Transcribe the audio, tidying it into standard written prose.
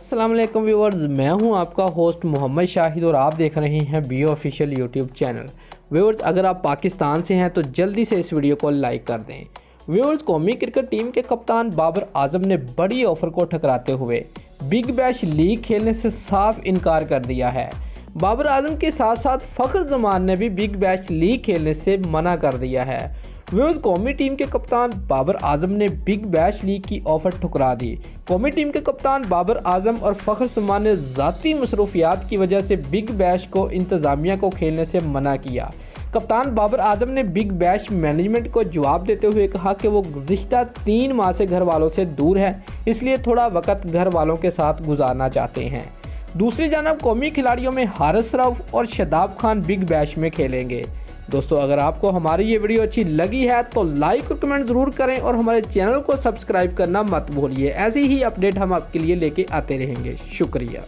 अस्सलाम वालेकुम व्यूअर्स, मैं हूं आपका होस्ट मोहम्मद शाहिद और आप देख रहे हैं B official YouTube channel. Viewers, अगर आप पाकिस्तान से हैं तो जल्दी से इस वीडियो को लाइक कर दें। व्यूअर्स, कौमी क्रिकेट टीम के कप्तान बाबर आजम ने बड़ी ऑफर को ठुकराते हुए बिग बैश लीग खेलने से साफ इनकार कर दिया है। बाबर आजम के साथ साथ फ़खर जमान ने भी बिग बैश लीग खेलने से मना कर दिया है। व्यूअर्स, कौमी टीम के कप्तान बाबर आजम ने बिग बैश लीग की ऑफर ठुकरा दी। कौमी टीम के कप्तान बाबर आजम और फ़खर जमान ने ज़ाती मसरूफियात की वजह से बिग बैश को इंतज़ामिया को खेलने से मना किया। कप्तान बाबर आजम ने बिग बैश मैनेजमेंट को जवाब देते हुए कहा कि वो गुज़िश्ता 3 माह से घर वालों से दूर है, इसलिए थोड़ा वक्त घर वालों के साथ गुजारना चाहते हैं। दूसरी जानब कौमी खिलाड़ियों में हारिस रऊफ और शादाब खान बिग बैश में खेलेंगे। दोस्तों, अगर आपको हमारी ये वीडियो अच्छी लगी है तो लाइक और कमेंट ज़रूर करें और हमारे चैनल को सब्सक्राइब करना मत भूलिए। ऐसी ही अपडेट हम आपके लिए लेके आते रहेंगे। शुक्रिया।